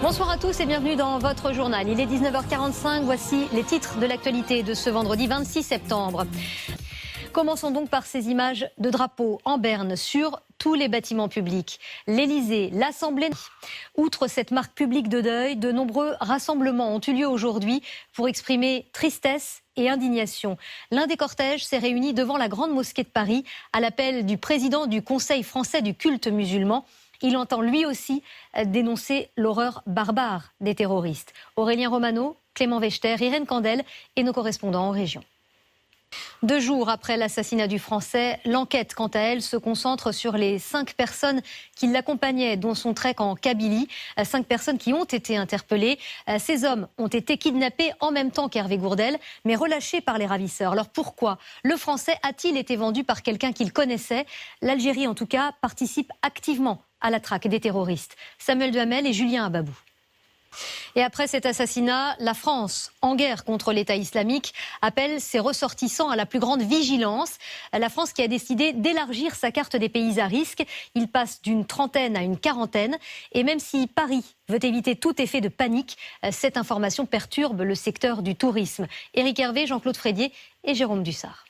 Bonsoir à tous et bienvenue dans votre journal. Il est 19h45, voici les titres de l'actualité de ce vendredi 26 septembre. Commençons donc par ces images de drapeaux en berne sur tous les bâtiments publics. L'Élysée, l'Assemblée. Outre cette marque publique de deuil, de nombreux rassemblements ont eu lieu aujourd'hui pour exprimer tristesse et indignation. L'un des cortèges s'est réuni devant la Grande Mosquée de Paris à l'appel du président du Conseil français du culte musulman. Il entend lui aussi dénoncer l'horreur barbare des terroristes. Aurélien Romano, Clément Vechter, Irène Candel et nos correspondants en région. 2 jours après l'assassinat du Français, l'enquête, quant à elle, se concentre sur les 5 personnes qui l'accompagnaient, dont son trek en Kabylie. 5 personnes qui ont été interpellées. Ces hommes ont été kidnappés en même temps qu'Hervé Gourdel, mais relâchés par les ravisseurs. Alors pourquoi le Français a-t-il été vendu par quelqu'un qu'il connaissait? L'Algérie, en tout cas, participe activement à la traque des terroristes. Samuel Duhamel et Julien Ababou. Et après cet assassinat, la France, en guerre contre l'État islamique, appelle ses ressortissants à la plus grande vigilance. La France qui a décidé d'élargir sa carte des pays à risque. Il passe d'une 30aine à une 40aine. Et même si Paris veut éviter tout effet de panique, cette information perturbe le secteur du tourisme. Éric Hervé, Jean-Claude Frédier et Jérôme Dussart.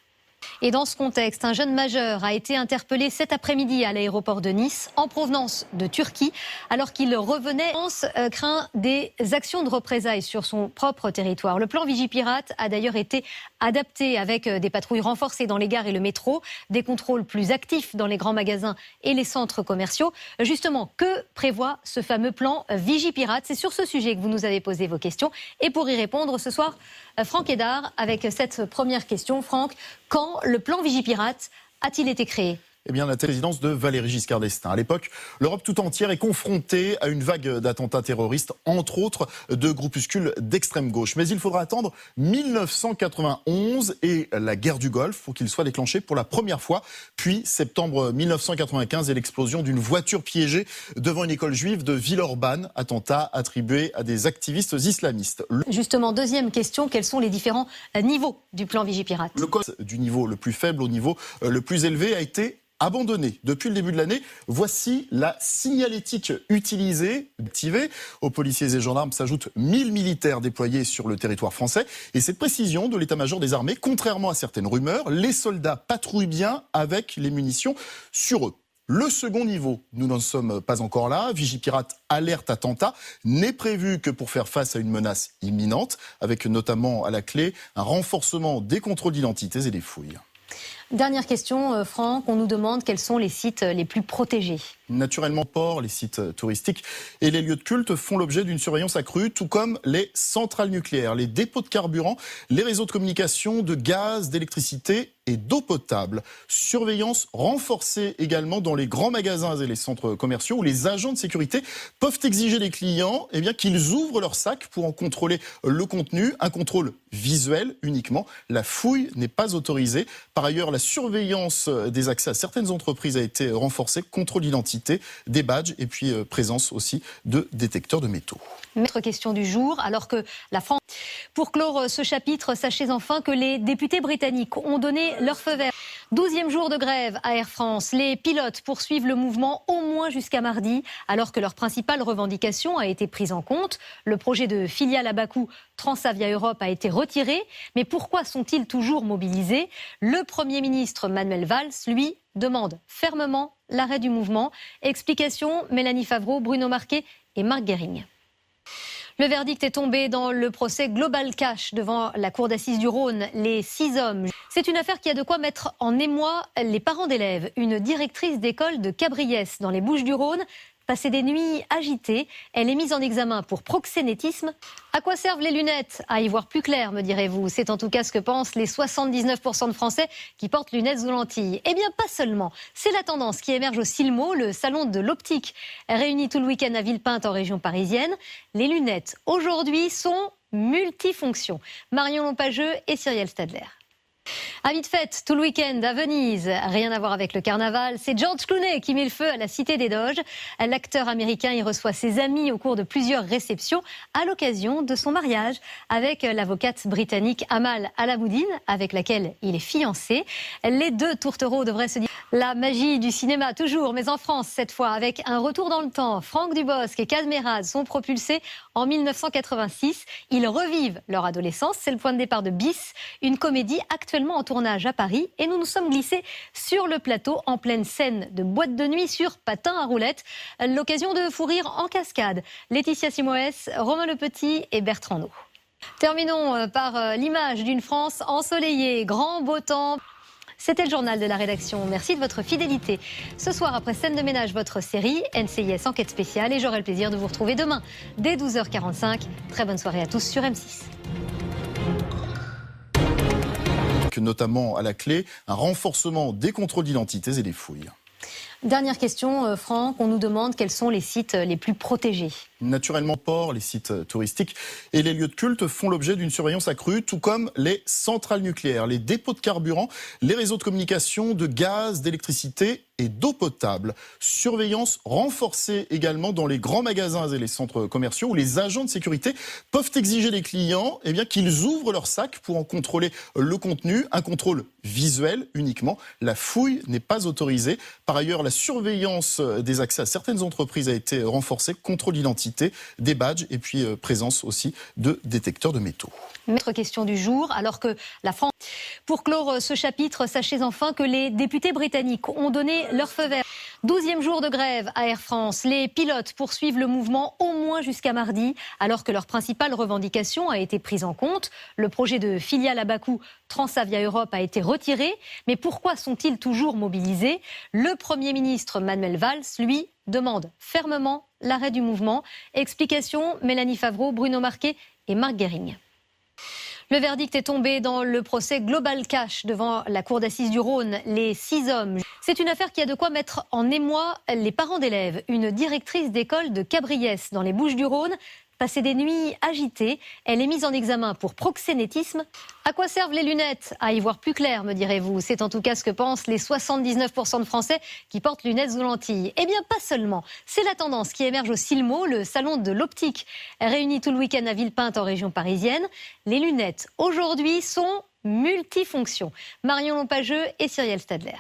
Et dans ce contexte, un jeune majeur a été interpellé cet après-midi à l'aéroport de Nice en provenance de Turquie alors qu'il revenait. France craint des actions de représailles sur son propre territoire. Le plan Vigipirate a d'ailleurs été adapté avec des patrouilles renforcées dans les gares et le métro, des contrôles plus actifs dans les grands magasins et les centres commerciaux. Justement, que prévoit ce fameux plan Vigipirate? C'est sur ce sujet que vous nous avez posé vos questions. Et pour y répondre ce soir, Franck Hédard avec cette première question. Franck, quand le plan Vigipirate a-t-il été créé? Eh bien, la présidence de Valéry Giscard d'Estaing. À l'époque, l'Europe tout entière est confrontée à une vague d'attentats terroristes, entre autres de groupuscules d'extrême gauche. Mais il faudra attendre 1991 et la guerre du Golfe pour qu'il soit déclenché pour la première fois. Puis septembre 1995 et l'explosion d'une voiture piégée devant une école juive de Villeurbanne, attentat attribué à des activistes islamistes. Justement, deuxième question, quels sont les différents niveaux du plan Vigipirate? Le code du niveau le plus faible au niveau le plus élevé a été abandonné depuis le début de l'année. Voici la signalétique utilisée, activée. Aux policiers et gendarmes s'ajoutent 1000 militaires déployés sur le territoire français. Et cette précision de l'état-major des armées, contrairement à certaines rumeurs, les soldats patrouillent bien avec les munitions sur eux. Le second niveau, nous n'en sommes pas encore là. Vigipirate alerte attentat n'est prévu que pour faire face à une menace imminente, avec notamment à la clé un renforcement des contrôles d'identités et des fouilles. Dernière question, Franck, on nous demande quels sont les sites les plus protégés. Naturellement, ports, les sites touristiques et les lieux de culte font l'objet d'une surveillance accrue, tout comme les centrales nucléaires, les dépôts de carburant, les réseaux de communication, de gaz, d'électricité et d'eau potable. Surveillance renforcée également dans les grands magasins et les centres commerciaux où les agents de sécurité peuvent exiger des clients qu'ils ouvrent leur sac pour en contrôler le contenu. Un contrôle visuel uniquement. La fouille n'est pas autorisée. Par ailleurs, la surveillance des accès à certaines entreprises a été renforcée. Contrôle d'identité, des badges et puis présence aussi de détecteurs de métaux. Autre question du jour, alors que la France... Pour clore ce chapitre, sachez enfin que les députés britanniques ont donné leur feu vert. 12e jour de grève à Air France. Les pilotes poursuivent le mouvement au moins jusqu'à mardi, alors que leur principale revendication a été prise en compte. Le projet de filiale à Bakou, Transavia Europe, a été retiré. Mais pourquoi sont-ils toujours mobilisés? Le Premier ministre Manuel Valls, lui, demande fermement l'arrêt du mouvement. Explication, Mélanie Favreau, Bruno Marquet et Marc Guéring. Le verdict est tombé dans le procès Global Cash devant la cour d'assises du Rhône. Les 6 hommes. C'est une affaire qui a de quoi mettre en émoi les parents d'élèves. Une directrice d'école de Cabriès dans les Bouches-du-Rhône passait des nuits agitées. Elle est mise en examen pour proxénétisme. À quoi servent les lunettes? À y voir plus clair, me direz-vous. C'est en tout cas ce que pensent les 79% de Français qui portent lunettes ou lentilles. Eh bien, pas seulement. C'est la tendance qui émerge au Silmo, le salon de l'optique, réuni tout le week-end à Villepinte en région parisienne. Les lunettes, aujourd'hui, sont multifonctions. Marion Lompageux et Cyrielle Stadler. Avis de fête tout le week-end à Venise, rien à voir avec le carnaval, c'est George Clooney qui met le feu à la Cité des Doges. L'acteur américain y reçoit ses amis au cours de plusieurs réceptions à l'occasion de son mariage avec l'avocate britannique Amal Alamoudine, avec laquelle il est fiancé. Les deux tourtereaux devraient se dire. La magie du cinéma, toujours, mais en France cette fois, avec un retour dans le temps. Franck Dubosc et Cadmerade sont propulsés en 1986. Ils revivent leur adolescence. C'est le point de départ de Bis, une comédie actuellement en tournage à Paris. Et nous nous sommes glissés sur le plateau en pleine scène de boîte de nuit sur patin à roulettes. L'occasion de fou rire en cascade. Laetitia Simoes, Romain Le Petit et Bertrand Naut. Terminons par l'image d'une France ensoleillée, grand beau temps. C'était le journal de la rédaction. Merci de votre fidélité. Ce soir, après Scène de ménage, votre série NCIS Enquête spéciale. Et j'aurai le plaisir de vous retrouver demain dès 12h45. Très bonne soirée à tous sur M6. Notamment à la clé, un renforcement des contrôles d'identité et des fouilles. Dernière question, Franck, on nous demande quels sont les sites les plus protégés. Naturellement, ports, les sites touristiques et les lieux de culte font l'objet d'une surveillance accrue, tout comme les centrales nucléaires, les dépôts de carburant, les réseaux de communication, de gaz, d'électricité et d'eau potable. Surveillance renforcée également dans les grands magasins et les centres commerciaux où les agents de sécurité peuvent exiger des clients qu'ils ouvrent leur sac pour en contrôler le contenu. Un contrôle visuel uniquement. La fouille n'est pas autorisée. Par ailleurs, la surveillance des accès à certaines entreprises a été renforcée. Contrôle d'identité, des badges et puis présence aussi de détecteurs de métaux. Autre question du jour, alors que la France... Pour clore ce chapitre, sachez enfin que les députés britanniques ont donné leur feu vert. 12e jour de grève à Air France. Les pilotes poursuivent le mouvement au moins jusqu'à mardi, alors que leur principale revendication a été prise en compte. Le projet de filiale à Bakou Transavia Europe a été retiré. Mais pourquoi sont-ils toujours mobilisés? Le Premier ministre Manuel Valls, lui, demande fermement l'arrêt du mouvement. Explication, Mélanie Favreau, Bruno Marquet et Marc Guéring. Le verdict est tombé dans le procès Global Cash devant la cour d'assises du Rhône. Les 6 hommes. C'est une affaire qui a de quoi mettre en émoi les parents d'élèves. Une directrice d'école de Cabriès dans les Bouches-du-Rhône passait des nuits agitées. Elle est mise en examen pour proxénétisme. À quoi servent les lunettes? À y voir plus clair, me direz-vous. C'est en tout cas ce que pensent les 79% de Français qui portent lunettes ou lentilles. Eh bien, pas seulement. C'est la tendance qui émerge au Silmo, le salon de l'optique, réuni tout le week-end à Villepinte en région parisienne. Les lunettes, aujourd'hui, sont multifonctions. Marion Lompageux et Cyrielle Stadler.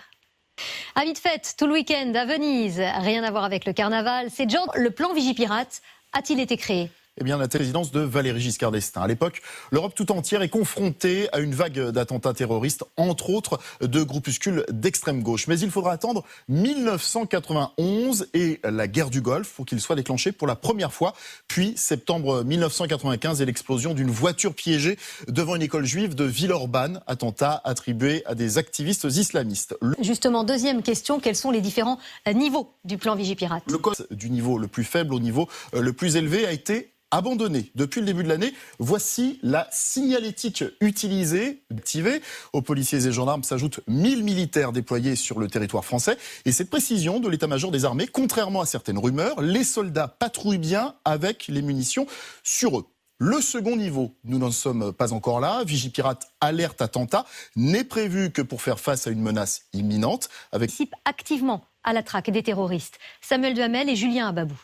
Avis de fête tout le week-end à Venise. Rien à voir avec le carnaval. C'est Jean. Le plan Vigipirate a-t-il été créé? Eh bien, la présidence de Valéry Giscard d'Estaing. À l'époque, l'Europe tout entière est confrontée à une vague d'attentats terroristes, entre autres de groupuscules d'extrême gauche. Mais il faudra attendre 1991 et la guerre du Golfe pour qu'il soit déclenché pour la première fois. Puis septembre 1995 et l'explosion d'une voiture piégée devant une école juive de Villeurbanne, attentat attribué à des activistes islamistes. Justement, deuxième question, quels sont les différents niveaux du plan Vigipirate? Le code du niveau le plus faible au niveau le plus élevé a été abandonné depuis le début de l'année. Voici la signalétique utilisée, activée. Aux policiers et gendarmes s'ajoutent 1000 militaires déployés sur le territoire français. Et cette précision de l'état-major des armées, contrairement à certaines rumeurs, les soldats patrouillent bien avec les munitions sur eux. Le second niveau, nous n'en sommes pas encore là. Vigipirate alerte attentat n'est prévu que pour faire face à une menace imminente. Participe activement à la traque des terroristes. Samuel Duhamel et Julien Ababou.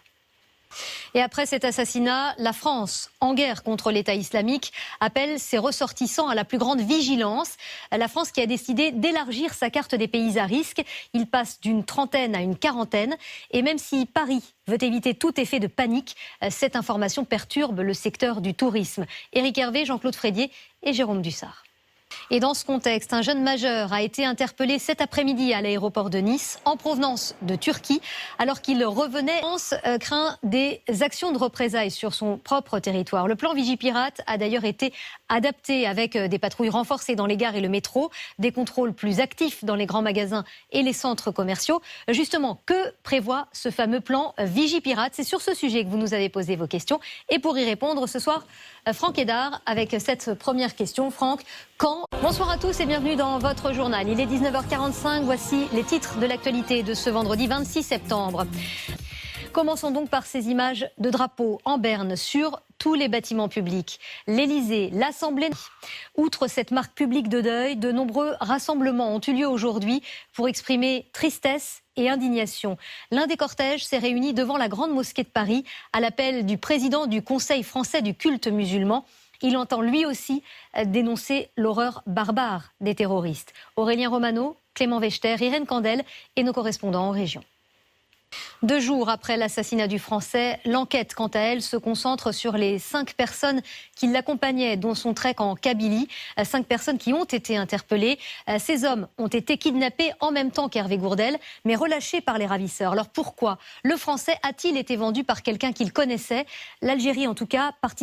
Et après cet assassinat, la France, en guerre contre l'État islamique, appelle ses ressortissants à la plus grande vigilance. La France qui a décidé d'élargir sa carte des pays à risque. Il passe d'une trentaine à une quarantaine. Et même si Paris veut éviter tout effet de panique, cette information perturbe le secteur du tourisme. Éric Hervé, Jean-Claude Frédier et Jérôme Dussard. Et dans ce contexte, un jeune majeur a été interpellé cet après-midi à l'aéroport de Nice en provenance de Turquie alors qu'il revenait. France craint des actions de représailles sur son propre territoire. Le plan Vigipirate a d'ailleurs été adapté avec des patrouilles renforcées dans les gares et le métro, des contrôles plus actifs dans les grands magasins et les centres commerciaux. Justement, que prévoit ce fameux plan Vigipirate? C'est sur ce sujet que vous nous avez posé vos questions. Et pour y répondre ce soir, Franck Hédard avec cette première question. Franck, quand? Bonsoir à tous et bienvenue dans votre journal. Il est 19h45, voici les titres de l'actualité de ce vendredi 26 septembre. Commençons donc par ces images de drapeaux en berne sur tous les bâtiments publics. L'Élysée, l'Assemblée. Outre cette marque publique de deuil, de nombreux rassemblements ont eu lieu aujourd'hui pour exprimer tristesse et indignation. L'un des cortèges s'est réuni devant la Grande Mosquée de Paris à l'appel du président du Conseil français du culte musulman. Il entend lui aussi dénoncer l'horreur barbare des terroristes. Aurélien Romano, Clément Vechter, Irène Candel et nos correspondants en région. 2 jours après l'assassinat du Français, l'enquête, quant à elle, se concentre sur les 5 personnes qui l'accompagnaient, dont son trek en Kabylie. 5 personnes qui ont été interpellées. Ces hommes ont été kidnappés en même temps qu'Hervé Gourdel, mais relâchés par les ravisseurs. Alors pourquoi le Français a-t-il été vendu par quelqu'un qu'il connaissait? L'Algérie, en tout cas, participe